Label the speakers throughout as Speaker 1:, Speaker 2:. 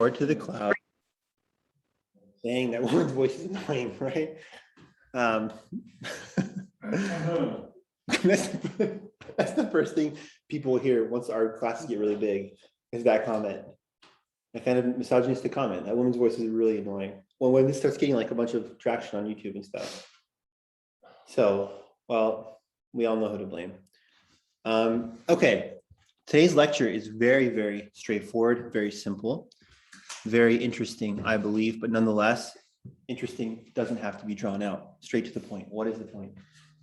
Speaker 1: Or to the cloud, saying that woman's voice is annoying, right? That's the first thing people hear once our classes get really big, is that comment. That kind of misogynistic comment. That woman's voice is really annoying. Well, when this starts getting like a bunch of traction on YouTube and stuff. So, well, we all know who to blame. Okay, today's lecture is very, very straightforward, very simple, very interesting, I believe, but nonetheless, interesting doesn't have to be drawn out. Straight to the point. What is the point?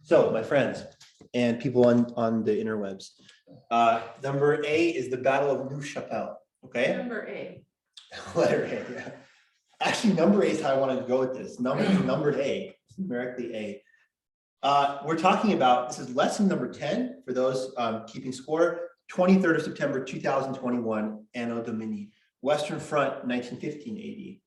Speaker 1: So, my friends and people on the interwebs, number A is the Battle of Neuve Chapelle. Okay.
Speaker 2: Number A.
Speaker 1: Letter A. Yeah. Actually, number A is how I wanted to go with this. Numbered A, numerically A. We're talking about, this is lesson number 10 for those keeping score. 23rd of September 2021, Anno Domini, Western Front, 1915 AD.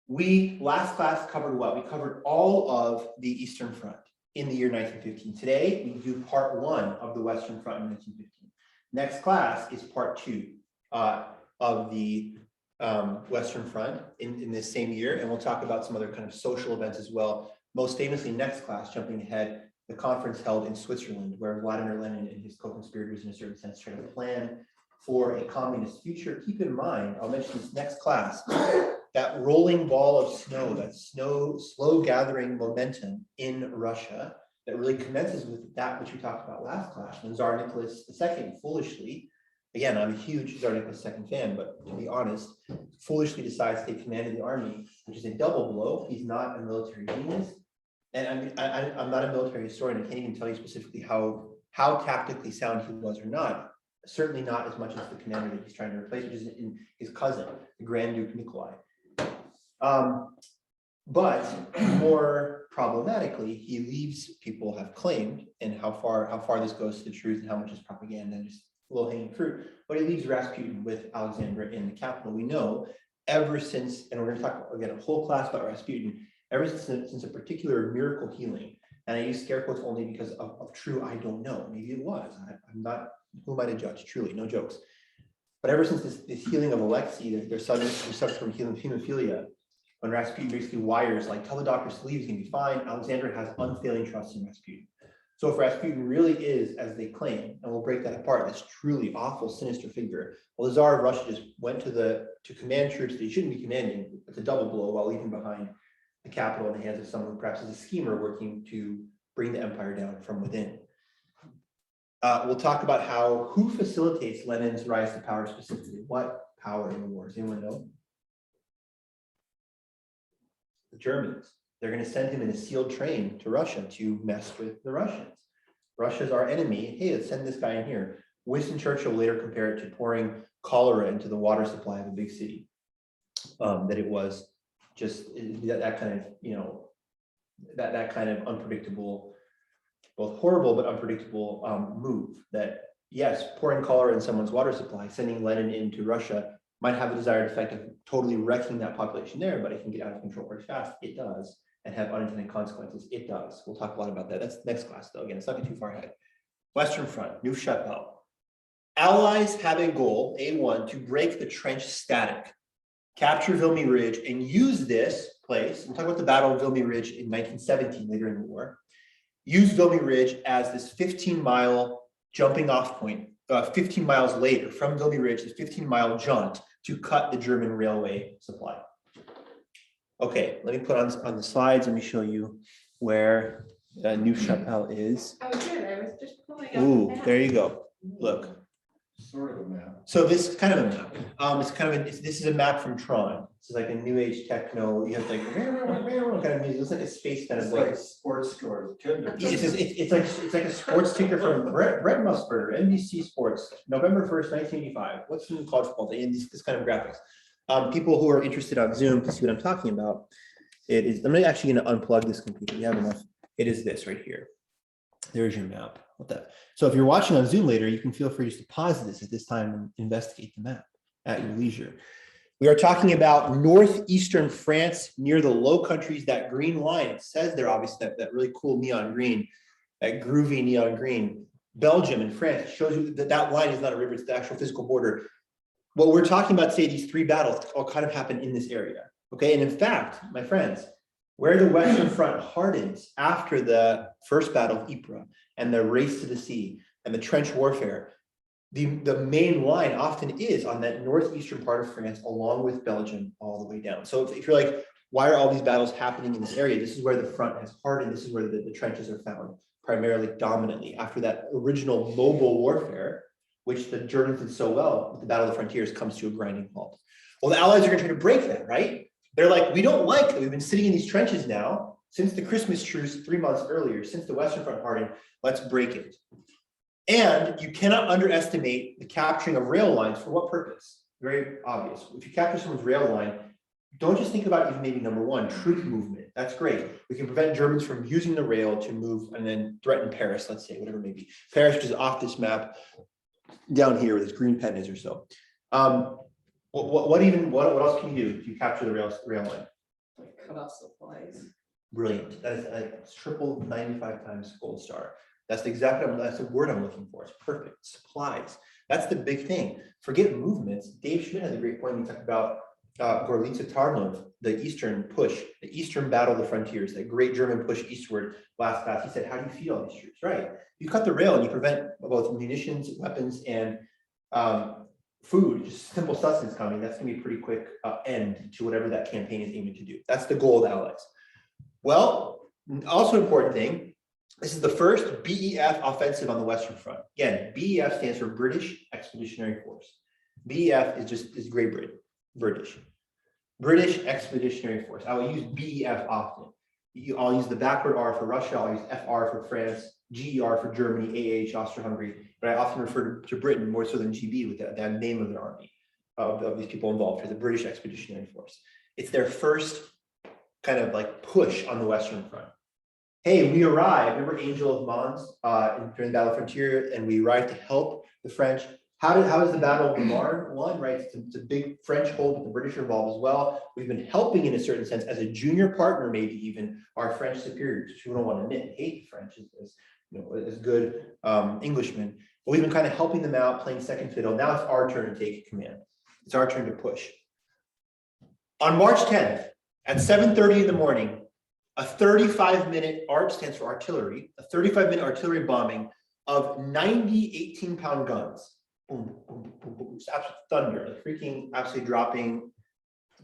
Speaker 1: We last class covered what? We covered all of the Eastern Front in the year 1915. Today, we do part 1 of the Western Front in 1915. Next class is part 2 of the Western Front in this same year, and we'll talk about some other kind of social events as well. Most famously, next class, jumping ahead, the conference held in Switzerland, where Vladimir Lenin and his co-conspirators, in a certain sense, tried to plan for a communist future. Keep in mind, I'll mention this next class, that rolling ball of snow, that slow gathering momentum in Russia that really commences with that which we talked about last class, when Tsar Nicholas II foolishly, again, I'm a huge Tsar Nicholas II fan, but to be honest, foolishly decides to take command of the army, which is a double blow. He's not a military genius. And I'm not a military historian. I can't even tell you specifically how tactically sound he was or not. Certainly not as much as the commander that he's trying to replace, which is in his cousin, the Grand Duke Nikolai. But more problematically, he leaves, people have claimed, and how far this goes to the truth and how much is propaganda and just low-hanging fruit, but he leaves Rasputin with Alexandra in the capital. We know ever since, and we're going to talk again a whole class about Rasputin, ever since a particular miracle healing, and I use scare quotes only because of true, I don't know, maybe it was, I'm not, who am I to judge, truly, no jokes. But ever since this healing of Alexei, their son who suffered from hemophilia, when Rasputin basically wires, like, tell the doctors to leave, he's gonna be fine, Alexandra has unfailing trust in Rasputin. So if Rasputin really is, as they claim, and we'll break that apart, this truly awful, sinister figure, well, the Tsar of Russia just went to command troops that he shouldn't be commanding. It's a double blow while leaving behind the capital in the hands of someone who perhaps is a schemer working to bring the empire down from within. We'll talk about who facilitates Lenin's rise to power specifically. What power in the war? Does anyone know? The Germans. They're going to send him in a sealed train to Russia to mess with the Russians. Russia's our enemy. Hey, let's send this guy in here. Winston Churchill later compared it to pouring cholera into the water supply of a big city. That it was just that kind of, you know, that kind of unpredictable, both horrible but unpredictable move. That yes, pouring cholera in someone's water supply, sending Lenin into Russia might have the desired effect of totally wrecking that population there, but it can get out of control very fast. It does. And have unintended consequences. It does. We'll talk a lot about that. That's the next class, though. Again, it's not too far ahead. Western Front, Neuve Chapelle. Allies have a goal, A1, to break the trench static, capture Vimy Ridge, and use this place. We'll talk about the Battle of Vimy Ridge in 1917, later in the war. Use Vimy Ridge as this 15-mile jumping off point, 15 miles later from Vimy Ridge, this 15-mile jaunt to cut the German railway supply. Okay, let me put on the slides. Let me show you where Neuve Chapelle is.
Speaker 2: Oh, good. I was just pulling up.
Speaker 1: Ooh, there you go. Look.
Speaker 3: Sort of a map.
Speaker 1: So this is kind of a map. It's kind of this is a map from Tron. This is like a new age techno. You have like kind of music. It's like a space kind of
Speaker 3: like sports scores.
Speaker 1: It's like a sports ticker from Brett Musburger, NBC Sports, November 1st, 1985. What's in college football? And this kind of graphics. People who are interested on Zoom to see what I'm talking about, it is, I'm actually going to unplug this computer. We have enough. It is this right here. There's your map. So if you're watching on Zoom later, you can feel free to pause this at this time and investigate the map at your leisure. We are talking about northeastern France near the Low Countries, that green line. It says there, obviously, that really cool neon green, that groovy neon green. Belgium and France shows you that line is not a river, it's the actual physical border. what we're talking about, say these three battles all kind of happen in this area. Okay, and in fact, my friends, where the Western Front hardens after the first battle of Ypres and the race to the sea and the trench warfare, the main line often is on that northeastern part of France, along with Belgium, all the way down. So if you're like, why are all these battles happening in this area? This is where the front has hardened. This is where the trenches are found primarily dominantly after that original mobile warfare, which the Germans did so well with the Battle of the Frontiers, comes to a grinding halt. Well, the Allies are going to try to break that, right? They're like, we don't like that we've been sitting in these trenches now since the Christmas truce 3 months earlier, since the Western Front hardened, let's break it. And you cannot underestimate the capturing of rail lines. For what purpose? Very obvious. If you capture someone's rail line, don't just think about even maybe number one, troop movement. That's great. We can prevent Germans from using the rail to move and then threaten Paris, let's say, whatever it may be. Paris, which is off this map down here where this green pen is or so. What else can you do if you capture the rail line?
Speaker 2: Cut off supplies.
Speaker 1: Brilliant. That is a triple 95 times gold star. That's the word I'm looking for. It's perfect. Supplies. That's the big thing. Forget movements. Dave Schmidt has a great point when he talked about Gorlice Tarnów, the eastern push, the eastern battle of the frontiers, that great German push eastward last pass. He said, how do you feed all these troops? Right. You cut the rail and you prevent both munitions, weapons, and food, just simple sustenance coming. That's going to be a pretty quick end to whatever that campaign is aiming to do. That's the goal of the Allies. Well, also important thing, this is the first BEF offensive on the Western Front. Again, BEF stands for British Expeditionary Force. BEF is Great Britain, British Expeditionary Force. I will use BEF often. I'll use the backward R for Russia, I'll use FR for France, GER for Germany, AH, Austria-Hungary, but I often refer to Britain more so than GB with that name of their army, of these people involved, for the British Expeditionary Force. It's their first kind of like push on the Western Front. Hey, we arrived, remember Angel of Mons during the Battle of Frontier, and we arrived to help the French. How is the Battle of the Marne won, right? It's a big French hold with the British involved as well. We've been helping in a certain sense as a junior partner, maybe even our French superiors, who don't want to hate the French as good Englishmen. But we've been kind of helping them out, playing second fiddle. Now it's our turn to take command. It's our turn to push. On March 10th, at 7:30 in the morning, a 35-minute ART stands for artillery, a 35-minute artillery bombing of 90 18-pound guns. Boom, boom, boom, boom. It's absolute thunder, like freaking absolutely dropping.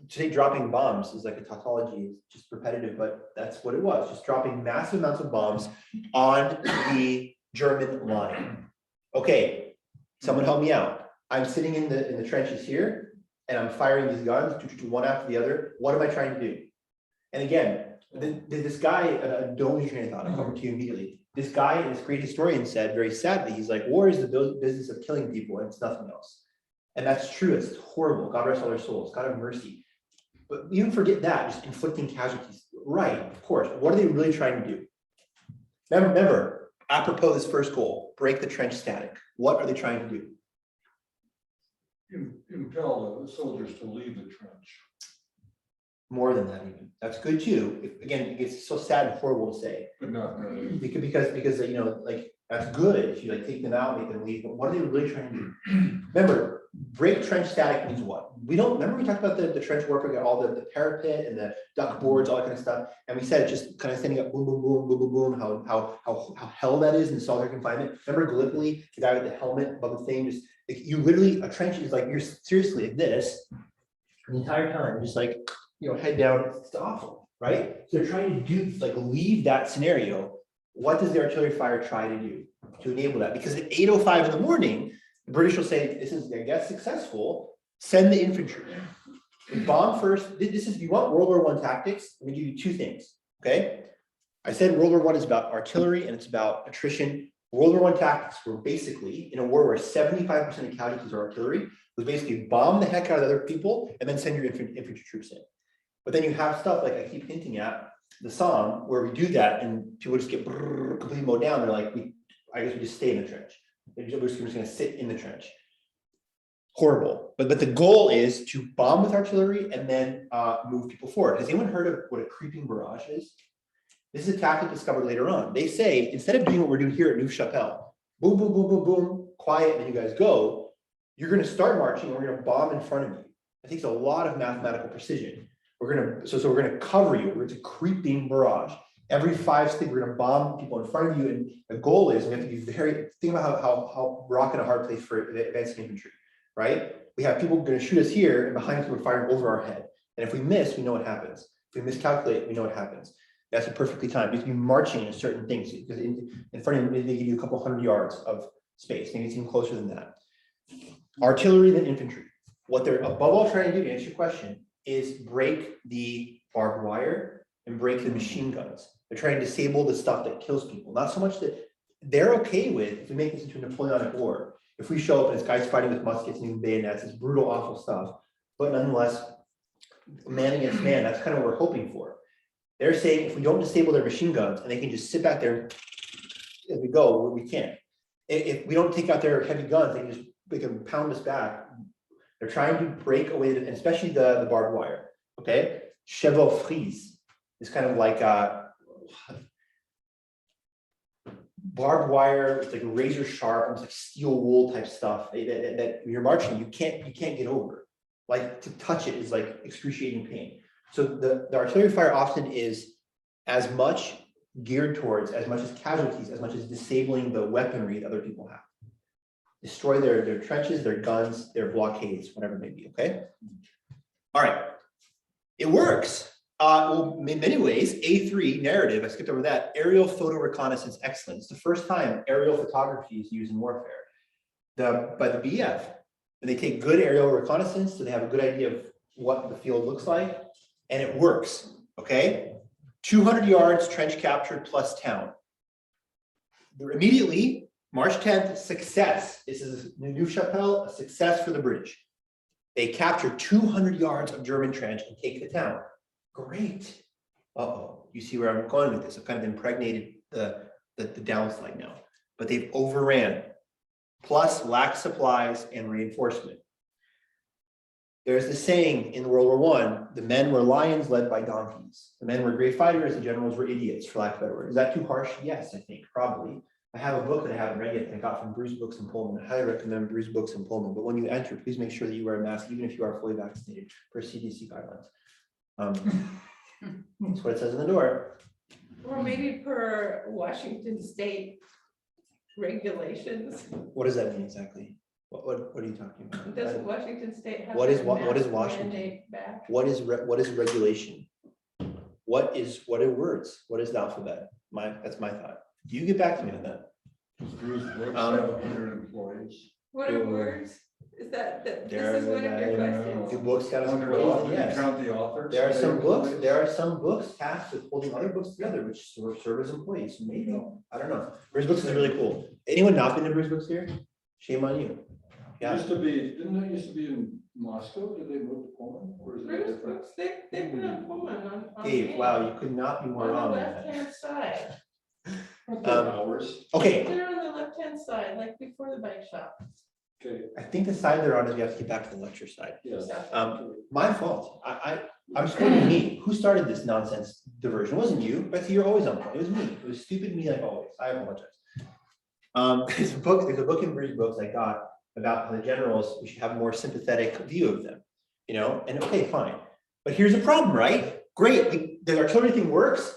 Speaker 1: To say dropping bombs is like a tautology, it's just repetitive, but that's what it was, just dropping massive amounts of bombs on the German line. Okay, someone help me out. I'm sitting in the trenches here, and I'm firing these guns one after the other. What am I trying to do? And again, this guy, don't lose your train of thought, I'll come to you immediately. This guy, this great historian, said very sadly, he's like, war is the business of killing people, and it's nothing else. And that's true, it's horrible. God rest all their souls, God have mercy. But even forget that, just inflicting casualties. Right, of course. What are they really trying to do? Remember, apropos this first goal, break the trench static. What are they trying to do?
Speaker 3: Impel the soldiers to leave the trench.
Speaker 1: More than that, even. That's good too. Again, it gets so sad and horrible to say.
Speaker 3: But not really.
Speaker 1: Because you know, like, that's good if you like take them out, make them leave. But what are they really trying to do? Remember, break trench static means what? We don't remember we talked about the trench warfare, got all the parapet and the duck boards, all that kind of stuff. And we said it's just kind of standing up, boom, boom, boom, boom, boom, boom, how hell that is in solitary confinement. Remember Gallipoli, the guy with the helmet above the thing, just like, you literally, a trench is like, you're seriously like this the entire time, just like, you know, head down. It's awful, right? So they're trying to do, like, leave that scenario. What does the artillery fire try to do to enable that? Because at 8:05 in the morning, the British will say, this is, I guess, successful. Send the infantry. Bomb first. This is, you want World War I tactics? Let me give you two things, okay? I said World War I is about artillery and it's about attrition. World War I tactics were basically, in a war where 75% of casualties are artillery, was basically bomb the heck out of other people and then send your infantry troops in. But then you have stuff like I keep hinting at, the Somme, where we do that and people just get completely mowed down. They're like, I guess we just stay in the trench. We're just going to sit in the trench. Horrible. But the goal is to bomb with artillery and then move people forward. Has anyone heard of what a creeping barrage is? This is a tactic discovered later on. They say, instead of doing what we're doing here at Neuve Chapelle, boom, boom, boom, boom, boom, quiet, and then you guys go, You're gonna start marching, and we're gonna bomb in front of you. It takes a lot of mathematical precision. We're gonna cover you. It's a creeping barrage. Every 5 seconds, we're gonna bomb people in front of you, and the goal is we have to be think about how rock and a hard place for advancing infantry, right? We have people gonna shoot us here, and behind us we're firing over our head. And if we miss, we know what happens. If we miscalculate, we know what happens. That's a perfectly timed. You have to be marching in certain things because in front of you, they give you a couple 100 yards of space. Maybe it's even closer than that. Artillery than infantry. What they're above all trying to do, to answer your question, is break the barbed wire and break the machine guns. They're trying to disable the stuff that kills people. Not so much that they're okay with if we make this into a Napoleonic War. If we show up and this guy's fighting with muskets and bayonets, it's brutal, awful stuff. But nonetheless, man against man, that's kind of what we're hoping for. They're saying if we don't disable their machine guns and they can just sit back there as we go, we can't. If we don't take out their heavy guns, they can pound us back. They're trying to break away, and especially the barbed wire. Okay, cheval frise is kind of like barbed wire. It's like razor sharp, almost like steel wool type stuff that when you're marching, you can't get over. Like to touch it is like excruciating pain. So the artillery fire often is as much geared towards as much as casualties, as much as disabling the weaponry that other people have. Destroy their trenches, their guns, their blockades, whatever it may be, okay? All right, it works. Well, in many ways, A3 narrative, I skipped over that, aerial photo reconnaissance excellence. It's the first time aerial photography is used in warfare. By the BF, and they take good aerial reconnaissance, so they have a good idea of what the field looks like, and it works, okay? 200 yards, trench captured plus town. Immediately, March 10th, success. This is Neuve Chapelle, a success for the British. They captured 200 yards of German trench and take the town. Great. Uh-oh, you see where I'm going with this. I've kind of impregnated the downslide now, but they've overran, plus lack supplies and reinforcement. There's the saying in World War I, the men were lions led by donkeys. The men were great fighters, the generals were idiots, for lack of a better word. Is that too harsh? Yes, I think, probably. I have a book that I haven't read yet that I got from Bruce Books in Pullman. I highly recommend Bruce Books in Pullman. But when you enter, please make sure that you wear a mask, even if you are fully vaccinated, per CDC guidelines. That's what it says in the door.
Speaker 2: Or maybe per Washington state regulations.
Speaker 1: What does that mean exactly? What are you talking about?
Speaker 2: Doesn't Washington state have?
Speaker 1: What is
Speaker 2: their
Speaker 1: what is
Speaker 2: mask
Speaker 1: Washington?
Speaker 2: mandate back?
Speaker 1: What is regulation? What are words? What is the alphabet? That's my thought. You get back to me on that.
Speaker 3: Bruce Brooks have 100 employees.
Speaker 2: What are words? Is that
Speaker 1: There
Speaker 2: this is
Speaker 1: are
Speaker 2: one of your
Speaker 1: the-
Speaker 2: questions?
Speaker 1: The books got
Speaker 3: 100
Speaker 1: employees,
Speaker 3: authors, you
Speaker 1: yes.
Speaker 3: count the authors.
Speaker 1: There are
Speaker 3: They
Speaker 1: some books.
Speaker 3: employees?
Speaker 1: There are some books tasked with holding other books together, which serve as employees. Maybe I don't know. Bruce Books is really cool. Anyone not been to Bruce Books here? Shame on you. Yeah.
Speaker 3: Used to be, didn't it used to be in Moscow? Did they move to Poland? Or is it
Speaker 2: Bruce
Speaker 3: different?
Speaker 2: Brooks, they put a Pullman on.
Speaker 1: Dave,
Speaker 2: Main,
Speaker 1: wow, you could not be more
Speaker 2: on
Speaker 1: wrong.
Speaker 2: the
Speaker 1: with that.
Speaker 2: left-hand side.
Speaker 3: Hours.
Speaker 1: Okay,
Speaker 2: They're on the left-hand side, like before the bike shop.
Speaker 3: Okay,
Speaker 1: I think the side they're on is we have to get back to the lecture side.
Speaker 3: yes.
Speaker 1: My fault. I'm scolding me. Who started this nonsense diversion? It wasn't you, Betsy. You're always on point. It was me. It was stupid me like always. I apologize. There's a book in Bruce Books I got about how the generals, we should have a more sympathetic view of them, you know, and okay, fine. But here's the problem, right? Great, the artillery thing works.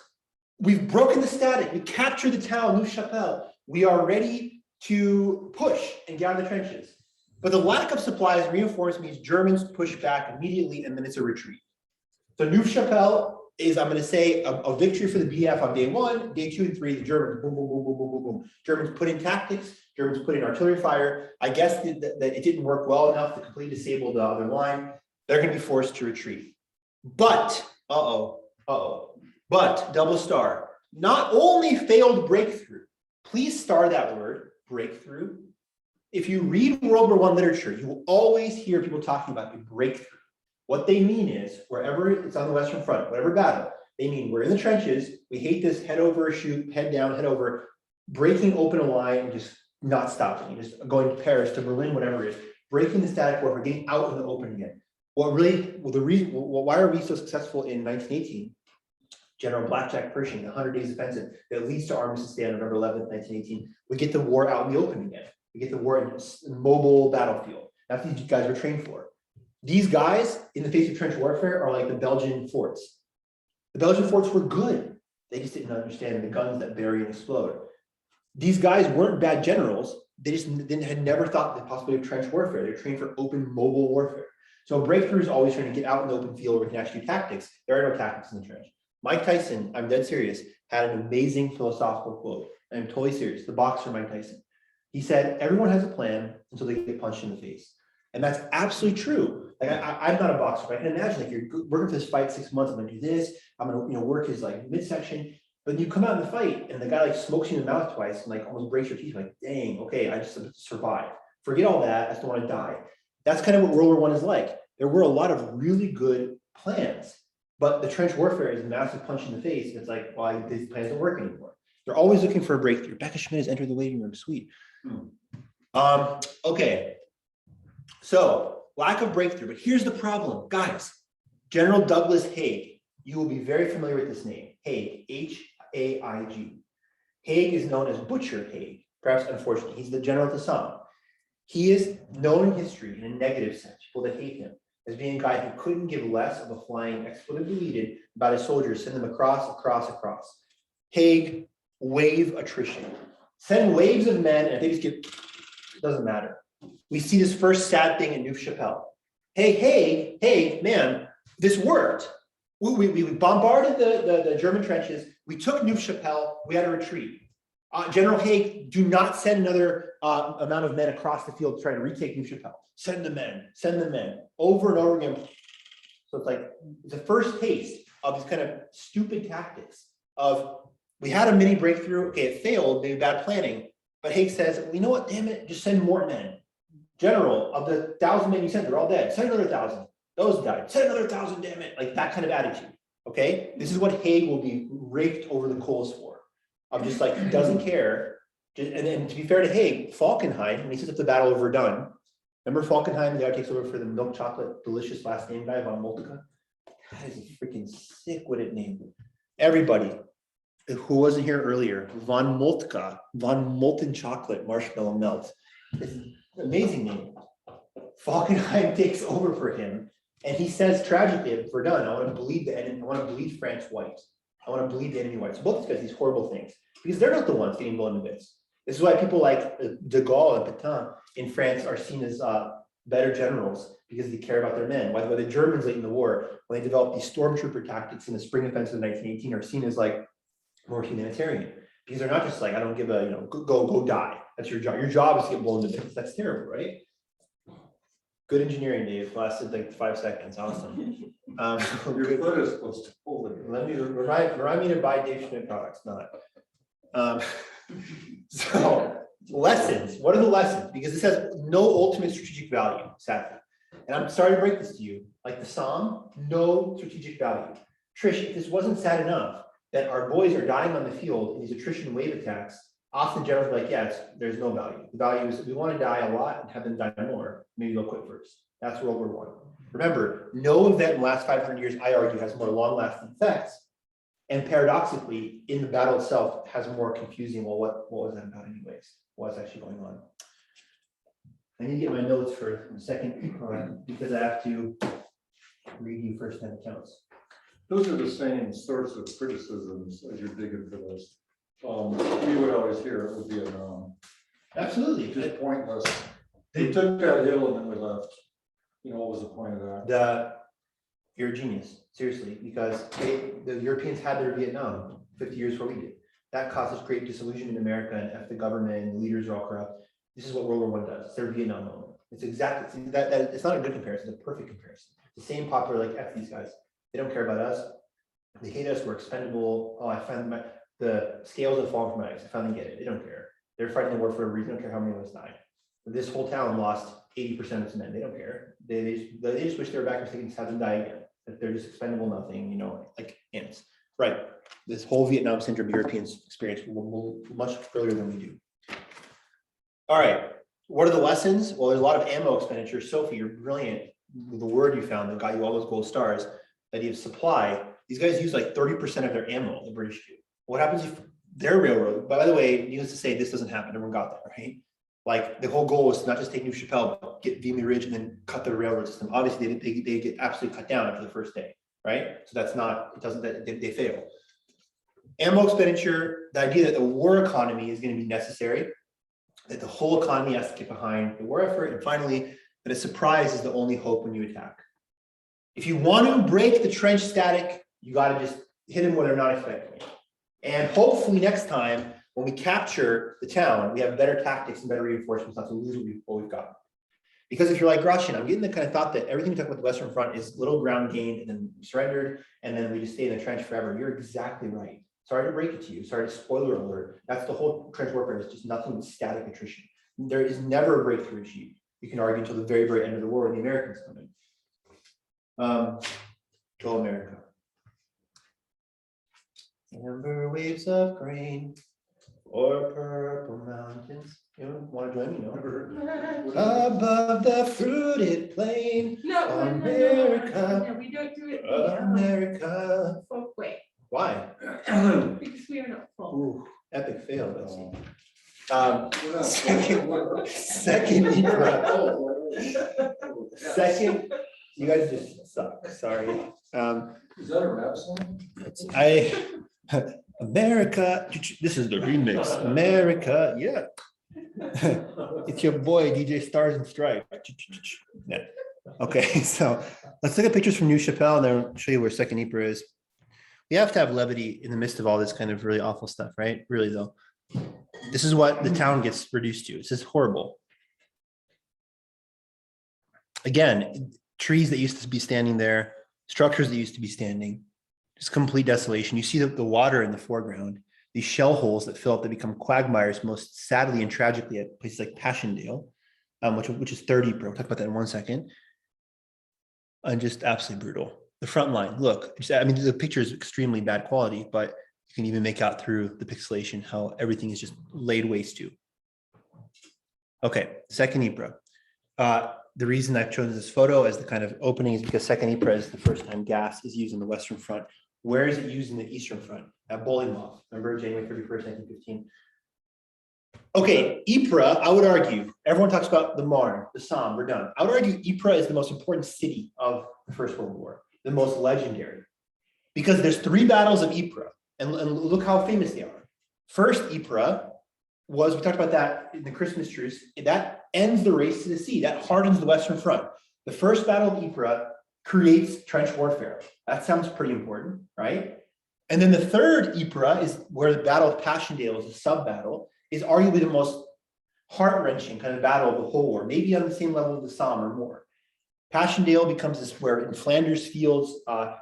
Speaker 1: We've broken the static. We captured the town, Neuve Chapelle. We are ready to push and get out of the trenches. But the lack of supplies and reinforcements means Germans push back immediately and then it's a retreat. So Neuve Chapelle is, I'm going to say, a victory for the BF on day 1, day 2 and 3, the Germans, boom, boom, boom, boom, boom, boom, boom. Germans put in tactics, Germans put in artillery fire. I guess that it didn't work well enough to completely disable the other line. They're going to be forced to retreat. But, but double star, not only failed breakthrough, please star that word, breakthrough. If you read World War I literature, you will always hear people talking about a breakthrough. What they mean is wherever it's on the Western Front, whatever battle, they mean we're in the trenches, we hate this head over, shoot, head down, head over, breaking open a line and just not stopping, just going to Paris, to Berlin, whatever it is, breaking the static warfare, getting out in the open again. Why are we so successful in 1918? General Blackjack Pershing, the 100 Days Offensive, that leads to Armistice Day on November 11th, 1918. We get the war out in the open again. We get the war in a mobile battlefield. That's what these guys were trained for. These guys, in the face of trench warfare, are like the Belgian forts. The Belgian forts were good. They just didn't understand the guns that bury and explode. These guys weren't bad generals. They just had never thought the possibility of trench warfare. They're trained for open mobile warfare. So breakthrough is always trying to get out in the open field where we can actually do tactics. There are no tactics in the trench. Mike Tyson, I'm dead serious, had an amazing philosophical quote. I'm totally serious. The boxer Mike Tyson. He said, everyone has a plan until they get punched in the face. And that's absolutely true. Like I'm not a boxer, but I can imagine like you're working for this fight 6 months, I'm gonna do this, I'm gonna work his like midsection. But you come out in the fight and the guy like smokes you in the mouth twice and like almost breaks your teeth, like, dang, okay, I just survived. Forget all that, I just don't want to die. That's kind of what World War I is like. There were a lot of really good plans, but the trench warfare is a massive punch in the face. And it's like, well, these plans don't work anymore. They're always looking for a breakthrough. Becca Schmidt has entered the waiting room, sweet. Okay, so lack of breakthrough, but here's the problem, guys. General Douglas Haig, you will be very familiar with this name, Haig, H-A-I-G. Haig is known as Butcher Haig, perhaps unfortunately, he's the general at the Somme. He is known in history in a negative sense, people that hate him, as being a guy who couldn't give less of a flying expletive deleted about his soldiers, send them across. Haig, wave attrition. Send waves of men, and if they just get, it doesn't matter. We see this first sad thing in Neuf-Chapelle. Hey, man, this worked. We bombarded the German trenches. We took Neuf-Chapelle. We had a retreat. General Haig, do not send another amount of men across the field to try to retake Neuf-Chapelle. Send the men, over and over again. So it's like the first taste of these kind of stupid tactics of we had a mini breakthrough. Okay, it failed, maybe bad planning. But Haig says, well, you know what? Damn it, just send more men. General, of the 1,000 men you sent, they're all dead. Send another 1,000. Those died. Send another 1,000, damn it. Like that kind of attitude. Okay, this is what Haig will be raked over the coals for. Of just like he doesn't care. And then to be fair to Haig, Falkenhayn, when he sets up the Battle of Verdun, remember Falkenhayn, the guy takes over for the milk chocolate, delicious last name guy, von Moltke? That is a freaking sick-witted name. Everybody who wasn't here earlier, von Moltke, von Molten Chocolate, Marshmallow Melt. It's an amazing name. Falkenhayn takes over for him, and he says tragically at Verdun, I want to bleed the enemy, I want to bleed France white. I want to bleed the enemy white. So both these guys, these horrible things, because they're not the ones getting blown to bits. This is why people like de Gaulle and Pétain in France are seen as better generals because they care about their men. Why the Germans late in the war, when they developed these stormtrooper tactics in the spring offensive of 1918, are seen as like more humanitarian because they're not just like, I don't give a, go die. That's your job. Your job is to get blown to bits. That's terrible, right? Good engineering, Dave. Lasted like 5 seconds. Awesome.
Speaker 3: Your foot is supposed to pull it.
Speaker 1: Let me remind me to buy Dave Schmidt products, not. So lessons. What are the lessons? Because this has no ultimate strategic value, sadly. And I'm sorry to break this to you. Like the Somme, no strategic value. Trish, if this wasn't sad enough that our boys are dying on the field in these attrition wave attacks, often generals are like, yeah, there's no value. The value is we want to die a lot and have them die more. Maybe they'll quit first. That's World War I. Remember, no event in the last 500 years, I argue, has more long-lasting effects. And paradoxically, in the battle itself, has more confusing, well, what was that about anyways? What's actually going on? I need to get my notes for a second because I have to read you first-hand accounts.
Speaker 3: Those are the same sorts of criticisms as you're digging for those. We would always hear it would be
Speaker 1: Absolutely.
Speaker 3: just pointless. They took that hill and then we left. What was the point of that?
Speaker 1: You're a genius, seriously, because the Europeans had their Vietnam 50 years before we did. That causes great disillusion in America, and F the government and the leaders are all corrupt. This is what World War I does. It's their Vietnam moment. It's exactly that. It's not a good comparison. It's a perfect comparison. The same popular like F these guys. They don't care about us. They hate us. We're expendable. Oh, I find the scales have fallen from my eyes. I finally get it. They don't care. They're fighting the war for a reason. They don't care how many of us die. This whole town lost 80% of its men. They don't care. They just wish they were back so they can have them die again. That they're just expendable, nothing, like ants. Right. This whole Vietnam syndrome Europeans experience much earlier than we do. All right. What are the lessons? Well, there's a lot of ammo expenditure. Sophie, you're brilliant. The word you found that got you all those gold stars, the idea of supply. These guys use like 30% of their ammo, the British do. What happens if their railroad, by the way, needless to say, this doesn't happen. Everyone got that, right? Like the whole goal was to not just take New Chappelle, but get Vimy Ridge and then cut the railroad system. Obviously, they get absolutely cut down after the first day, right? So that's not, it doesn't, they fail. Ammo expenditure, the idea that the war economy is going to be necessary, that the whole economy has to get behind the war effort, and finally, that a surprise is the only hope when you attack. If you want to break the trench static, you got to just hit them where they're not expecting it. And hopefully next time, when we capture the town, we have better tactics and better reinforcements not to lose what we've got. Because if you're like Gracjan, I'm getting the kind of thought that everything we talk about the Western Front is little ground gained and then surrendered, and then we just stay in the trench forever. You're exactly right. Sorry to break it to you. Sorry to spoiler alert. That's the whole trench warfare. It's just nothing but static attrition. There is never a breakthrough achieved. You can argue until the very, very end of the war when the Americans come in. Go America. Amber waves of grain or purple mountains. You want to join me? No. Above the fruited plain.
Speaker 2: No,
Speaker 1: America.
Speaker 2: no, we don't do it.
Speaker 1: America.
Speaker 2: Folk way,
Speaker 1: Why?
Speaker 2: because we are not folk.
Speaker 1: Ooh, epic fail, Betsy.
Speaker 3: We're not-
Speaker 1: Second Second, you guys just suck. Sorry.
Speaker 3: Is that a rap song?
Speaker 1: America. This is the remix. America, yeah. It's your boy DJ Stars and Stripes. Yeah. Okay, so let's look at pictures from New Chappelle and then I'll show you where Second Ypres is. We have to have levity in the midst of all this kind of really awful stuff, right? Really though. This is what the town gets reduced to. This is horrible. Again, trees that used to be standing there, structures that used to be standing, just complete desolation. You see the water in the foreground, these shell holes that fill up, that become quagmires most sadly and tragically at places like Passchendaele, which is 30 Ypres. We'll talk about that in 1 second. And just absolutely brutal. The front line, look, I mean, the picture is extremely bad quality, but you can even make out through the pixelation how everything is just laid waste to. Okay, Second Ypres. The reason I've chosen this photo as the kind of opening is because Second Ypres is the first time gas is used in the Western Front. Where is it used in the Eastern Front? At Bourlamauf, remember January 31st, 1915. Okay, Ypres, I would argue, everyone talks about the Marne, the Somme, we're done. I would argue Ypres is the most important city of the First World War, the most legendary. Because there's 3 battles of Ypres, and look how famous they are. First Ypres was, we talked about that in the Christmas truce, that ends the race to the sea, that hardens the Western Front. The first battle of Ypres creates trench warfare. That sounds pretty important, right? And then the third Ypres is where the Battle of Passchendaele is a sub-battle, is arguably the most heart-wrenching kind of battle of the whole war, maybe on the same level of the Somme or more. Passchendaele becomes this where in Flanders fields,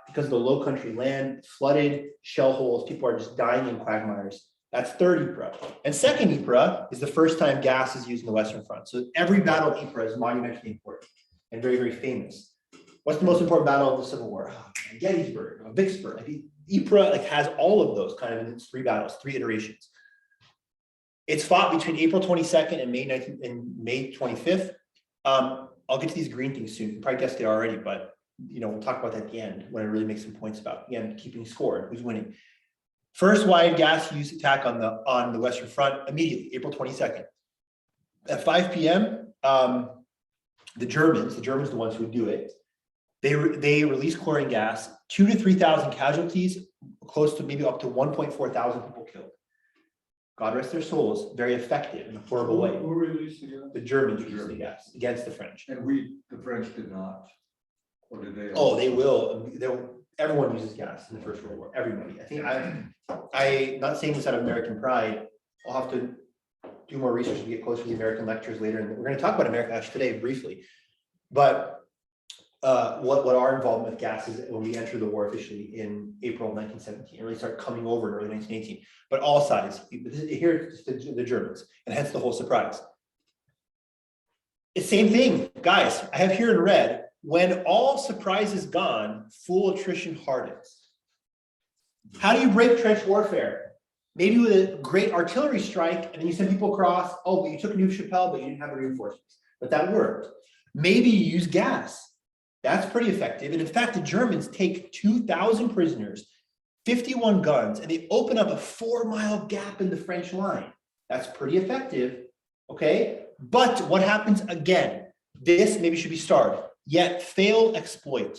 Speaker 1: because of the low country land, flooded, shell holes, people are just dying in quagmires. That's third Ypres. And second Ypres is the first time gas is used in the Western Front. So every battle of Ypres is monumentally important and very, very famous. What's the most important battle of the Civil War? Gettysburg, Vicksburg. Like Ypres has all of those kind of in its 3 battles, 3 iterations. It's fought between April 22nd and May 25th. I'll get to these green things soon. You probably guessed it already, but we'll talk about that at the end when I really make some points about, again, keeping score, who's winning. First wide gas use attack on the Western Front immediately, April 22nd. At 5 p.m., the Germans, the ones who would do it, they release chlorine gas, 2,000 to 3,000 casualties, close to maybe up to 1.4 thousand people killed. God rest their souls, very effective in a horrible way.
Speaker 3: Who released it?
Speaker 1: The Germans released the gas against the French.
Speaker 3: And the French did not, or did they?
Speaker 1: Oh, they will. Everyone uses gas in the First World War. Everybody. I think I'm not saying this out of American pride. I'll have to do more research to get closer to the American lectures later. And we're going to talk about America actually today briefly. But what our involvement with gas is when we enter the war officially in April of 1917, and really start coming over in early 1918. But all sides, here it's the Germans, and hence the whole surprise. It's same thing, guys. I have here in red, when all surprise is gone, full attrition hardens. How do you break trench warfare? Maybe with a great artillery strike, and then you send people across. Oh, but you took New Chappelle, but you didn't have the reinforcements. But that worked. Maybe you use gas. That's pretty effective. And in fact, the Germans take 2,000 prisoners, 51 guns, and they open up a 4-mile gap in the French line. That's pretty effective. Okay. But what happens again? This maybe should be starred, yet fail exploit.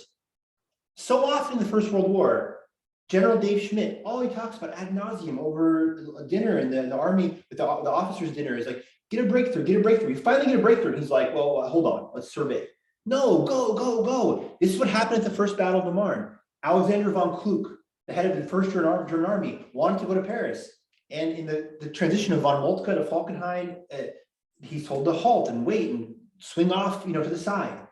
Speaker 1: So often in the First World War, General Dave Schmidt, all he talks about ad nauseum over a dinner and the army, the officers' dinner is like, get a breakthrough, get a breakthrough. You finally get a breakthrough. And he's like, well, hold on, let's survey. No, go, go, go. This is what happened at the First Battle of the Marne. Alexander von Kluck, the head of the First German Army, wanted to go to Paris. And in the transition of von Moltke to Falkenhayn, he's told to halt and wait and swing off, to the side.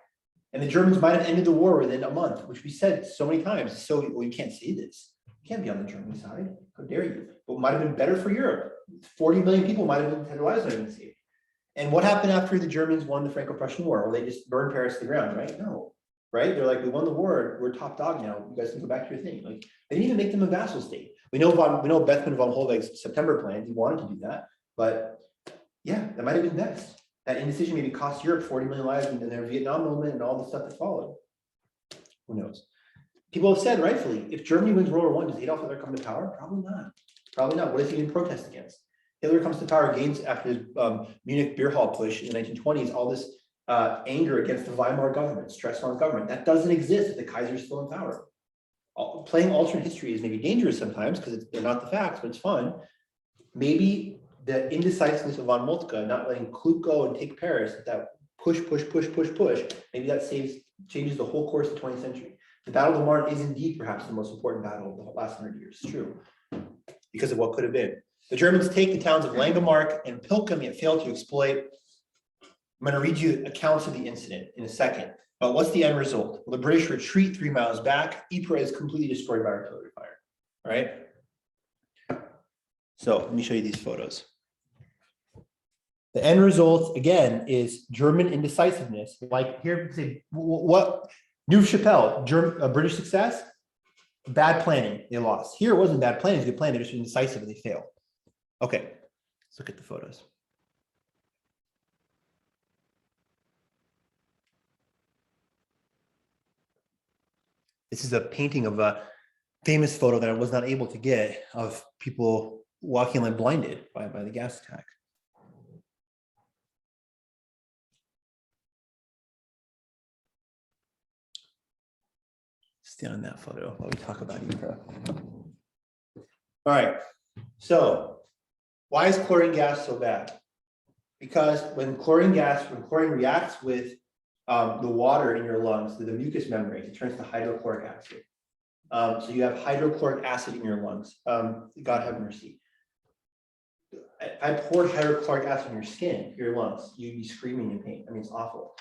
Speaker 1: And the Germans might have ended the war within a month, which we said so many times. So, well, you can't say this. You can't be on the German side. How dare you? But might have been better for Europe. 40 million people might have had their lives not even saved. And what happened after the Germans won the Franco-Prussian War? Well, they just burned Paris to the ground, right? No, right? They're like, we won the war. We're top dog now. You guys can go back to your thing. Like, they didn't even make them a vassal state. We know Bethmann von Hollweg's September plan. He wanted to do that, but yeah, that might have been best. That indecision maybe cost Europe 40 million lives in their Vietnam moment and all the stuff that followed. Who knows? People have said rightfully, if Germany wins World War I, does Adolf Hitler come to power? Probably not. Probably not. What does he even protest against? Hitler comes to power, gains after his Munich beer hall push in the 1920s, all this anger against the Weimar government, stress on government. That doesn't exist if the Kaiser is still in power. Playing alternate history is maybe dangerous sometimes because they're not the facts, but it's fun. Maybe the indecisiveness of von Moltke, not letting Kluck go and take Paris, that push, maybe that changes the whole course of the 20th century. The Battle of the Marne is indeed perhaps the most important battle of the last 100 years. It's true, because of what could have been. The Germans take the towns of Langemark and Pilkum, yet fail to exploit. I'm going to read you accounts of the incident in a second. But what's the end result? Well, the British retreat 3 miles back. Ypres is completely destroyed by artillery fire. All right. So let me show you these photos. The end result, again, is German indecisiveness. Like here, say, what? Neuve Chapelle, British success, bad planning, they lost. Here it wasn't bad planning, it's good planning, they're just indecisive and they fail. Okay, let's look at the photos. This is a painting of a famous photo that I was not able to get of people walking like blinded by the gas attack. Stay on that photo while we talk about Ypres. All right, so why is chlorine gas so bad? Because when chlorine reacts with the water in your lungs, the mucous membrane, it turns to hydrochloric acid. So you have hydrochloric acid in your lungs. God have mercy. I poured hydrochloric acid in your skin, your lungs, you'd be screaming in pain. I mean, it's awful.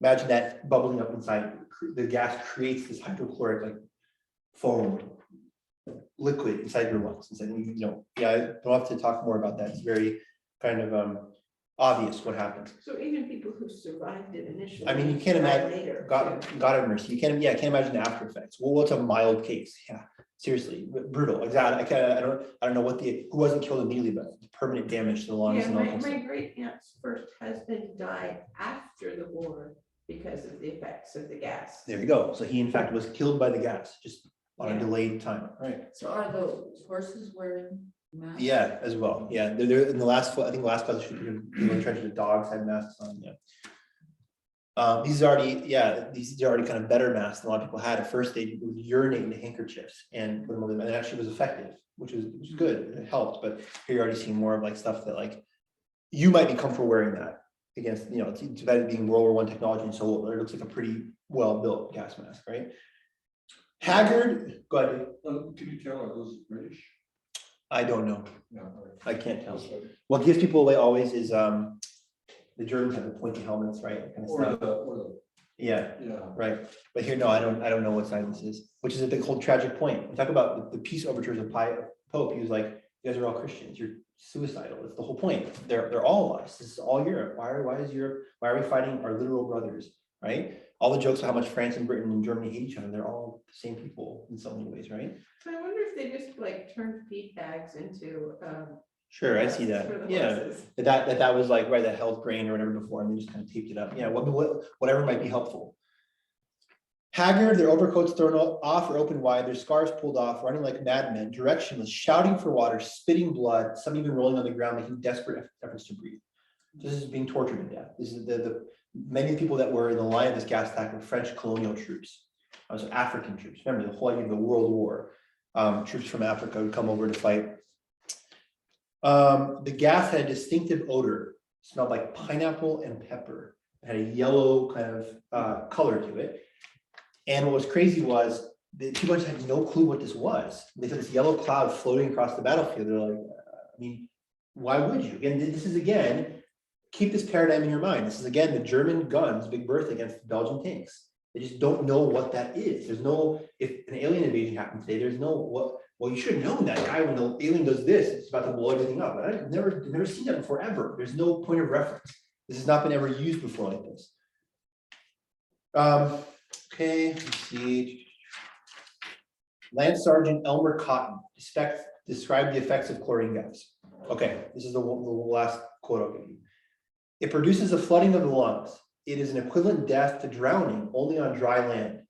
Speaker 1: Imagine that bubbling up inside. The gas creates this hydrochloric like foam liquid inside your lungs. Yeah, I don't have to talk more about that. It's very kind of obvious what happens.
Speaker 2: So even people who survived it initially.
Speaker 1: I mean, you can't
Speaker 2: died
Speaker 1: imagine.
Speaker 2: later.
Speaker 1: God have mercy. You can't. Yeah, I can't imagine the after effects. Well, what's a mild case? Yeah, seriously, brutal. Exactly. I don't know what who wasn't killed immediately, but permanent damage to the lungs
Speaker 2: Yeah,
Speaker 1: and all
Speaker 2: my
Speaker 1: that stuff.
Speaker 2: great aunt's first husband died after the war because of the effects of the gas.
Speaker 1: There you go. So he, in fact, was killed by the gas, just on a delayed time. Right.
Speaker 4: So are the horses wearing masks?
Speaker 1: Yeah, as well. Yeah, they're in the last. I think the last class the dogs had masks on. Yeah. These are already kind of better masks than a lot of people had. At first, they would urinate into handkerchiefs and put them on them, and it actually was effective, which was good. It helped. But here you're already seeing more of like stuff that like you might be comfortable wearing that against. It's about being World War I technology and so it looks like a pretty well built gas mask, right? Haggard, go ahead.
Speaker 3: Can you tell, are those British?
Speaker 1: I don't know.
Speaker 3: No.
Speaker 1: I can't tell. What gives people away always is the Germans have the pointy helmets, right? That kind of stuff. Yeah, right. But here, no, I don't know what side this is, which is a big whole tragic point. We talk about the peace overtures of Pope. He was like, you guys are all Christians. You're suicidal. That's the whole point. They're all us. This is all Europe. Why is Europe? Why are we fighting our literal brothers? Right? All the jokes about how much France and Britain and Germany hate each other. They're all the same people in so many ways, right?
Speaker 2: So I wonder if they just like turned feed bags into
Speaker 1: Sure, I see that.
Speaker 2: for the
Speaker 1: Yeah,
Speaker 2: horses.
Speaker 1: that was like that held grain or whatever before, and they just kind of taped it up. Yeah, whatever might be helpful. Haggard, their overcoats thrown off or open wide, their scarves pulled off, running like madmen, directionless, shouting for water, spitting blood, some even rolling on the ground, making desperate efforts to breathe. This is being tortured to death. This is many people that were in the line of this gas attack were French colonial troops. So African troops. Remember the whole idea of the World War. Troops from Africa would come over to fight. The gas had a distinctive odor, smelled like pineapple and pepper. It had a yellow kind of color to it. And what was crazy was the people just had no clue what this was. They said this yellow cloud floating across the battlefield. They're like, I mean, why would you? Again, this is again, keep this paradigm in your mind. This is again the German guns, Big Bertha against the Belgian tanks. They just don't know what that is. There's no, if an alien invasion happened today, there's no what. Well, you should have known that guy when the alien does this, it's about to blow everything up. I've never seen that before ever. There's no point of reference. This has not been ever used before like this. Okay, let's see. Lance Sergeant Elmer Cotton described the effects of chlorine gas. Okay, this is the last quote I'll give you. It produces a flooding of the lungs. It is an equivalent death to drowning only on dry land.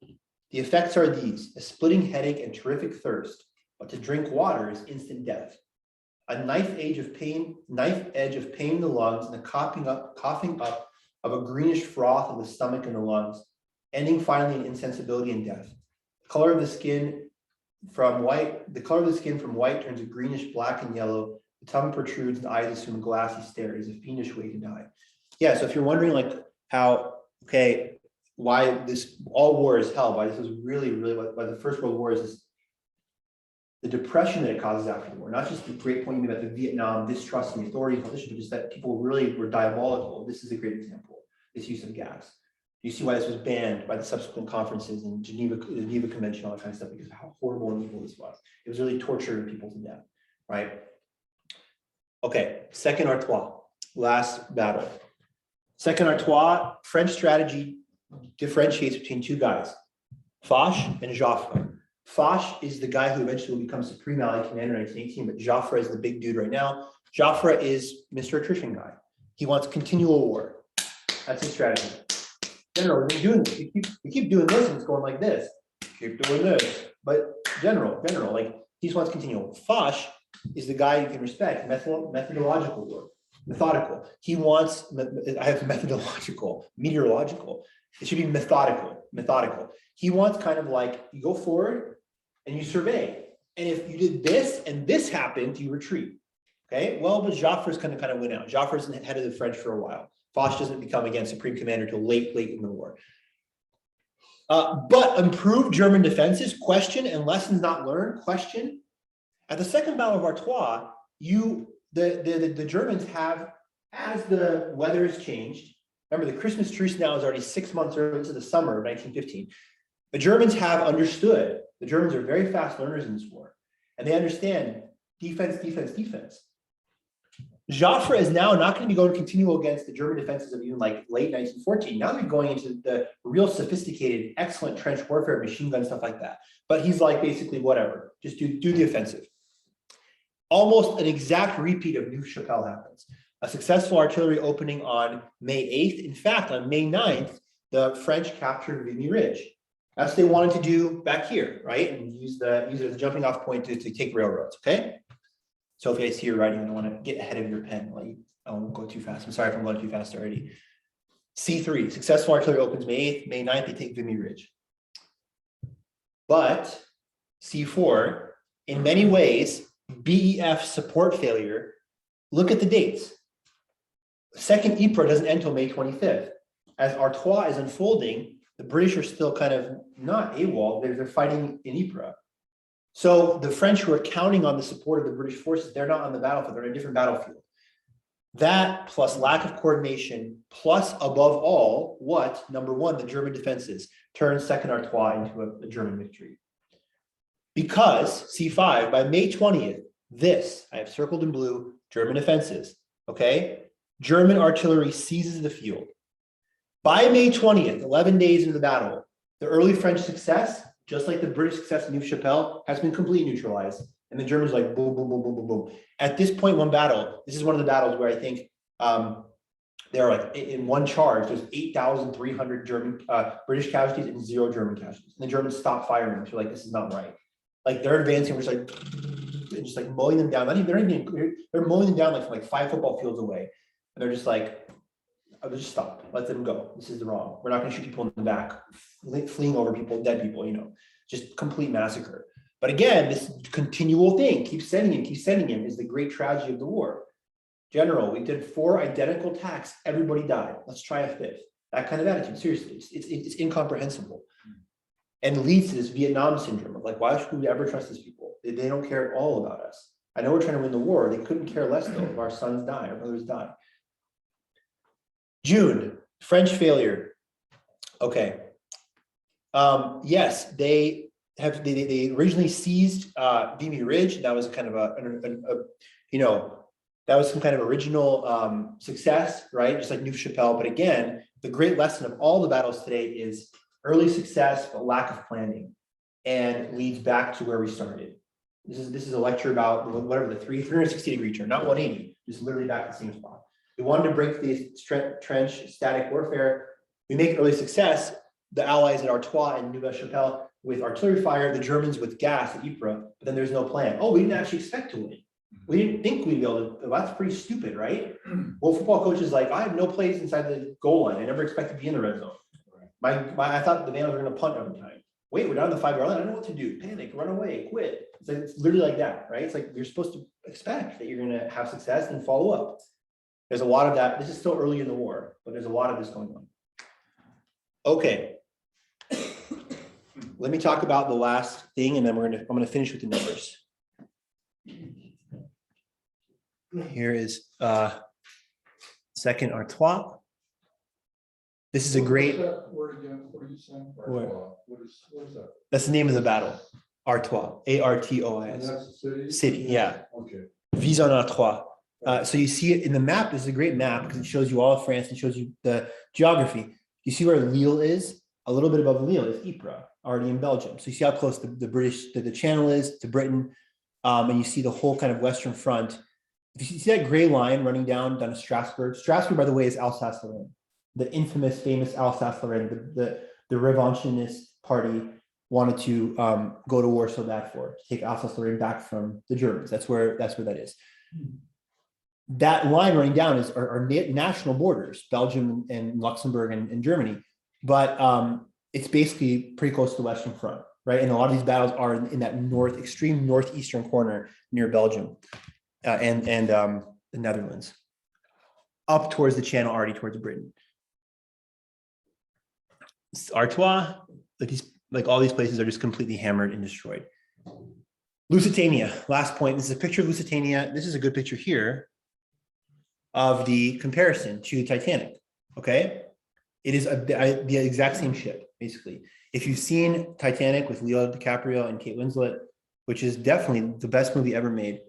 Speaker 1: The effects are these: a splitting headache and terrific thirst. But to drink water is instant death. A knife edge of pain in the lungs, and a coughing up of a greenish froth in the stomach and the lungs, ending finally in insensibility and death. The color of the skin from white turns a greenish black and yellow. The tongue protrudes and the eyes assume a glassy stare. It is a fiendish way to die. Yeah, so if you're wondering like how, okay, why this all war is hell, why this is really why the First World War is this, the depression that it causes after the war, not just the great point you made about the Vietnam distrust in the authorities, but just that people really were diabolical. This is a great example, this use of gas. You see why this was banned by the subsequent conferences in Geneva Convention, all that kind of stuff, because of how horrible and evil this was. It was really torturing people to death, right? Okay, Second Artois, last battle. Second Artois, French strategy differentiates between two guys, Foch and Joffre. Foch is the guy who eventually will become Supreme Allied Commander in 1918, but Joffre is the big dude right now. Joffre is Mr. Attrition guy. He wants continual war. That's his strategy. General, we're doing this. We keep doing this and it's going like this. Keep doing this. But general, like he just wants continual. Foch is the guy you can respect, methodological work, methodical. He wants, I have methodological, meteorological. It should be methodical. He wants kind of like, you go forward and you survey. And if you did this and this happened, you retreat. Okay, well, but Joffre's kind of went out. Joffre's head of the French for a while. Foch doesn't become, again, Supreme Commander till late in the war. But improved German defenses, question, and lessons not learned, question. At the Second Battle of Artois, the Germans have, as the weather has changed, remember the Christmas truce now is already 6 months early into the summer of 1915. The Germans have understood, the Germans are very fast learners in this war, and they understand defense. Joffre is now not going to be going to continue against the German defenses of even like late 1914. Now they're going into the real sophisticated, excellent trench warfare, machine gun, stuff like that. But he's like, basically, whatever, just do the offensive. Almost an exact repeat of Neuve Chapelle happens. A successful artillery opening on May 8th. In fact, on May 9th, the French captured Vimy Ridge. That's what they wanted to do back here, right? And use it as a jumping off point to take railroads, okay? So if you guys see your writing, I don't want to get ahead of your pen. Like, I won't go too fast. I'm sorry if I'm going too fast already. C3, successful artillery opens May 8th. May 9th, they take Vimy Ridge. But C4, in many ways, BEF support failure. Look at the dates. Second Ypres doesn't end until May 25th. As Artois is unfolding, the British are still kind of not AWOL, they're fighting in Ypres. So the French, who are counting on the support of the British forces, they're not on the battlefield, they're in a different battlefield. That plus lack of coordination, plus above all, what? Number one, the German defenses turns Second Artois into a German victory. Because C5, by May 20th, this, I have circled in blue, German offenses, okay? German artillery seizes the field. By May 20th, 11 days into the battle, the early French success, just like the British success in Neuve Chapelle, has been completely neutralized. And the Germans like boom, boom, boom, boom, boom, boom. At this point, one battle, this is one of the battles where I think there are like, in one charge, there's 8,300 British casualties and 0 German casualties. And the Germans stop firing. They're like, this is not right. Like they're advancing, we're just like mowing them down. They're mowing them down like from like 5 football fields away. And they're just like, "Oh, just stop, let them go. This is wrong. We're not gonna shoot people in the back, fleeing over people, dead people, just complete massacre." But again, this continual thing, keep sending him is the great tragedy of the war. General, we did 4 identical attacks, everybody died. Let's try a 5th. That kind of attitude, seriously, it's incomprehensible. And leads to this Vietnam syndrome of like, why should we ever trust these people? They don't care at all about us. I know we're trying to win the war. They couldn't care less though if our sons die, our brothers die. June, French failure. Okay. Yes, they originally seized Vimy Ridge. That was kind of that was some kind of original success, right? Just like New Chapelle. But again, the great lesson of all the battles today is early success, but lack of planning, and leads back to where we started. This is a lecture about whatever the 360-degree turn, not 180, just literally back to the same spot. We wanted to break the trench static warfare. We make early success. The Allies at Artois and Nouvelle Chapelle with artillery fire, the Germans with gas at Ypres, but then there's no plan. Oh, we didn't actually expect to win. We didn't think we'd be able to. That's pretty stupid, right? Well, football coach is like, I have no plays inside the goal line. I never expect to be in the red zone. I thought the Vandals were going to punt every time. Wait, we're down the 5-yard line. I don't know what to do. Panic, run away, quit. It's literally like that, right? It's like you're supposed to expect that you're going to have success and follow up. There's a lot of that. This is still early in the war, but there's a lot of this going on. Okay. Let me talk about the last thing, and then I'm going to finish with the numbers. Here is second Artois. This is a great.
Speaker 3: Word again, what are you saying?
Speaker 1: Where?
Speaker 3: What is that?
Speaker 1: That's the name of the battle. Artois, Artois.
Speaker 3: And that's the city?
Speaker 1: City, yeah.
Speaker 3: Okay.
Speaker 1: Vis en Artois. So you see it in the map. This is a great map because it shows you all of France and shows you the geography. You see where Lille is? A little bit above Lille is Ypres, already in Belgium. So you see how close the British, the channel is to Britain. And you see the whole kind of Western front. If you see that gray line running down to Strasbourg. Strasbourg, by the way, is Alsace-Lorraine. The infamous, famous Alsace-Lorraine, the revanchist party wanted to go to war so bad for, to take Alsace-Lorraine back from the Germans. That's where that is. That line running down is our national borders, Belgium and Luxembourg and Germany. But it's basically pretty close to the Western Front, right? And a lot of these battles are in that extreme northeastern corner near Belgium and the Netherlands, up towards the channel, already towards Britain. Artois, like all these places are just completely hammered and destroyed. Lusitania, last point. This is a picture of Lusitania. This is a good picture here of the comparison to the Titanic. Okay, it is the exact same ship, basically. If you've seen Titanic with Leo DiCaprio and Kate Winslet, which is definitely the best movie ever made,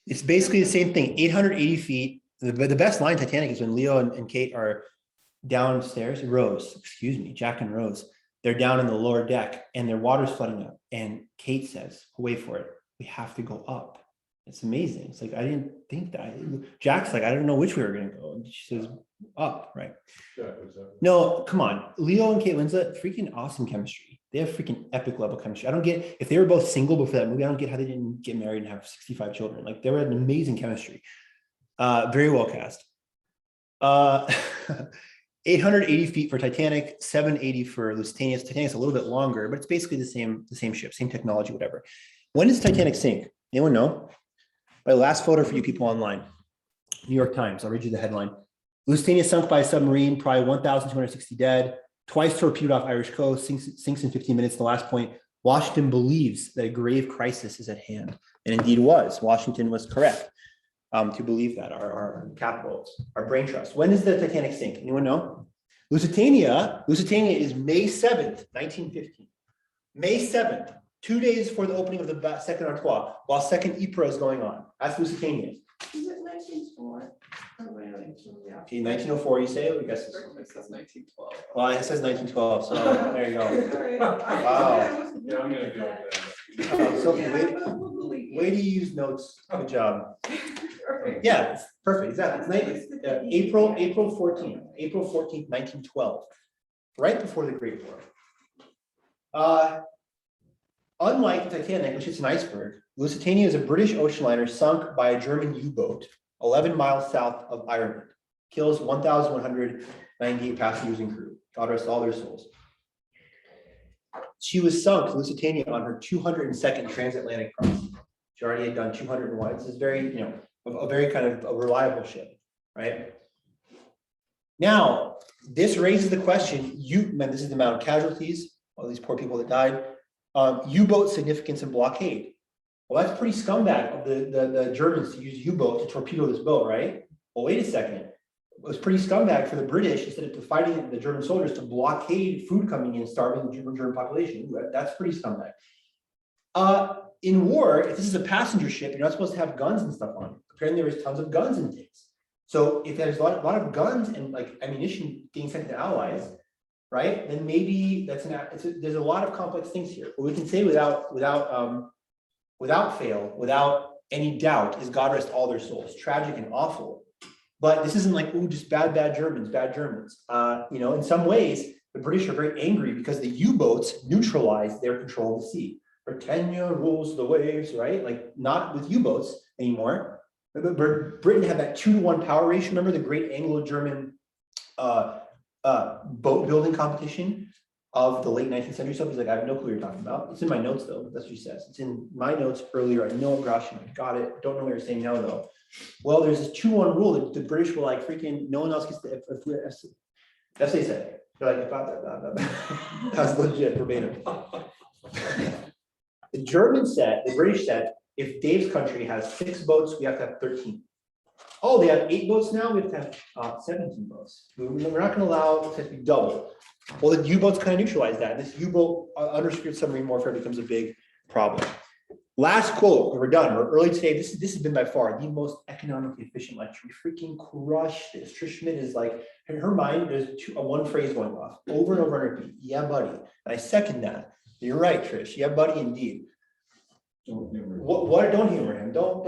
Speaker 1: it's basically the same thing. 880 feet. The best line in Titanic is when Leo and Kate are downstairs. Jack and Rose. They're down in the lower deck and their water's flooding up. And Kate says, wait for it. We have to go up. It's amazing. It's like, I didn't think that. Jack's like, I don't know which way we're going to go. And she says, up, right?
Speaker 3: Yeah,
Speaker 1: No, come on. Leo and Kate Winslet, freaking awesome chemistry. They have freaking epic level chemistry. I don't get, if they were both single before that movie, I don't get how they didn't get married and have 65 children. Like, they were an amazing chemistry. Very well cast. 880 feet for Titanic, 780 for Lusitania. Titanic's a little bit longer, but it's basically the same ship, same technology, whatever. When does Titanic sink? Anyone know? My last photo for you people online. New York Times. I'll read you the headline. Lusitania sunk by a submarine, probably 1,260 dead, twice torpedoed off Irish coast, sinks in 15 minutes. The last point, Washington believes that a grave crisis is at hand. And indeed was. Washington was correct to believe that, our capital, our brain trust. When does the Titanic sink? Anyone know? Lusitania is May 7th, 1915. May 7th, 2 days before the opening of the second Artois, while second Ypres is going on. That's Lusitania.
Speaker 2: Is it 1904? Oh, really? Yeah.
Speaker 1: Okay, 1904, you say? I guess
Speaker 5: It says 1912.
Speaker 1: well, it says 1912, so there you go.
Speaker 2: Sorry.
Speaker 1: Wow.
Speaker 3: Yeah, I'm gonna go with that.
Speaker 1: Sophie,
Speaker 2: Yeah,
Speaker 1: way
Speaker 2: probably.
Speaker 1: to use notes. Good job. Yeah, it's perfect. Exactly. April 14th, 1912, right before the Great War. Unlike the Titanic, which is an iceberg, Lusitania is a British ocean liner sunk by a German U-boat 11 miles south of Ireland. Kills 1,198 passengers and crew. God rest all their souls. She was sunk in Lusitania on her 202nd transatlantic cross. She already had done 201. This is very, a very kind of a reliable ship, right? Now, this raises the question, this is the amount of casualties, all these poor people that died, U-boat significance in blockade. Well, that's pretty scumbag of the Germans to use U-boat to torpedo this boat, right? Well, wait a second. It was pretty scumbag for the British, instead of fighting the German soldiers, to blockade food coming in, starving the German population. That's pretty scumbag. In war, if this is a passenger ship, you're not supposed to have guns and stuff on it. Apparently, there was tons of guns and things. So if there's a lot of guns and like ammunition being sent to allies, right? Then maybe there's a lot of complex things here. But we can say without fail, without any doubt, is God rest all their souls. Tragic and awful. But this isn't like, ooh, just bad Germans, bad Germans. In some ways, the British are very angry because the U-boats neutralize their control of the sea. Britannia rules the waves, right? Like not with U-boats anymore. But Britain had that 2-to-1 power ratio. Remember the great Anglo-German boat building competition of the late 19th century? Something like, I have no clue what you're talking about. It's in my notes though. That's what she says. It's in my notes earlier. I know Gracjan, I got it. Don't know what you're saying now though. Well, there's this 2-1 rule that the British were like freaking, no one else gets to, if that's what they said. They're like, blah, blah, blah, blah. That's legit verbatim. The German said, the British said, if Dave's country has 6 boats, we have to have 13. Oh, they have 8 boats now, we have to have 17 boats. We're not going to allow it to be double. Well, the U-boats kind of neutralize that. This U-boat undersecret submarine warfare becomes a big problem. Last quote, we're done. We're early today. This has been by far the most economically efficient lecture. We freaking crushed this. Trish Schmidt is like, in her mind, there's one phrase going off over and over and repeat. Yeah, buddy. And I second that. You're right, Trish. Yeah, buddy, indeed.
Speaker 3: Don't humor him.
Speaker 1: What? Don't humor him. Don't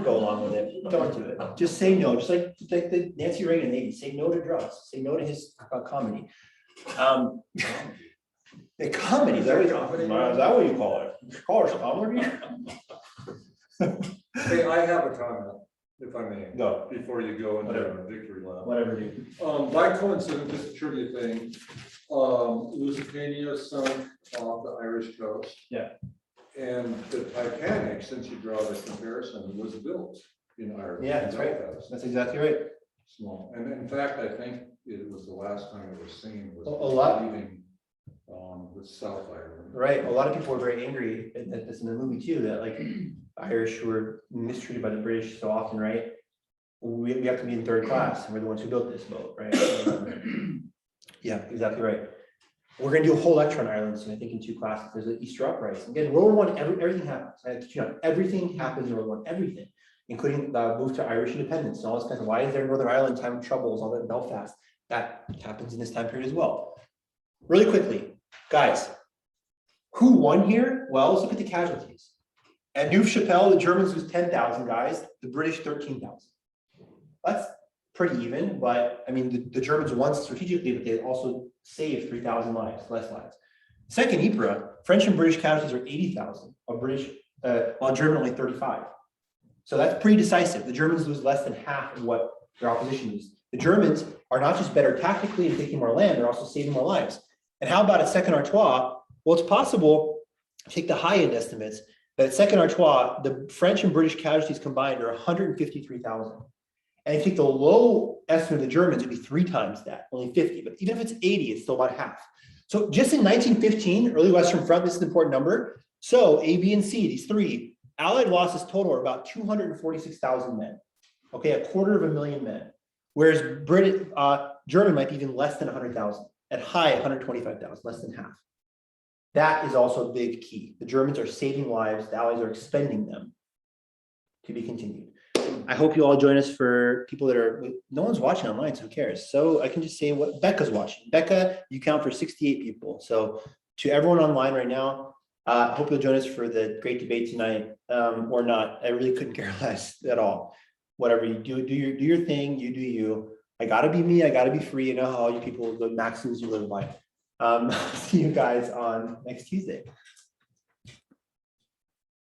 Speaker 1: go along with it. Don't do it. Just say no. Just like the Nancy Reagan lady. Say no to drugs. Say no to his comedy. The comedy. Is that what you call it? You call it comedy?
Speaker 3: Hey, I have a comment, if I may.
Speaker 1: No.
Speaker 3: Before you go into
Speaker 1: Whatever.
Speaker 3: a victory lap.
Speaker 1: Whatever, dude.
Speaker 3: By coincidence, just a trivia thing, Lusitania sunk off the Irish coast.
Speaker 1: Yeah.
Speaker 3: And the Titanic, since you draw the comparison, was built in Ireland.
Speaker 1: Yeah, that's right. That's exactly right.
Speaker 3: Small, and in fact, I think it was the last time it was seen was
Speaker 1: A lot.
Speaker 3: leaving with South Ireland.
Speaker 1: Right. A lot of people were very angry at this in the movie too, that like Irish were mistreated by the British so often, right? We have to be in 3rd class, and we're the ones who built this boat, right? Yeah, exactly right. We're going to do a whole lecture on Ireland soon, I think in 2 classes. There's an Easter uprising. Again, World War I, everything happens. I have to know, everything happens in World War I, everything, including the move to Irish independence and all this kind of, why is there Northern Ireland time of troubles, all that in Belfast? That happens in this time period as well. Really quickly, guys, who won here? Well, let's look at the casualties. At Neuve Chapelle, the Germans lose 10,000 guys, the British 13,000. That's pretty even, but I mean, the Germans won strategically, but they also saved 3,000 lives, less lives. Second Ypres, French and British casualties are 80,000, while German only 35. So that's pretty decisive. The Germans lose less than half of what their opposition loses. The Germans are not just better tactically and taking more land, they're also saving more lives. And how about at Second Artois? Well, it's possible, take the high end estimates, that at Second Artois, the French and British casualties combined are 153,000. And if you take the low estimate of the Germans, it'd be 3 times that, only 50. But even if it's 80, it's still about half. So just in 1915, early Western Front, this is an important number. So A, B, and C, these 3, Allied losses total are about 246,000 men. Okay, 250,000 men. Whereas German might be even less than 100,000. At high, 125,000, less than half. That is also a big key. The Germans are saving lives, the Allies are expending them. To be continued. I hope you all join us for people that are, no one's watching online, so who cares? So I can just say what Becca's watching. Becca, you count for 68 people. So to everyone online right now, I hope you'll join us for the great debate tonight, or not. I really couldn't care less at all. Whatever you do your thing, you do you. I gotta be me, I gotta be free. You know how all you people, the maxims you live by. See you guys on next Tuesday.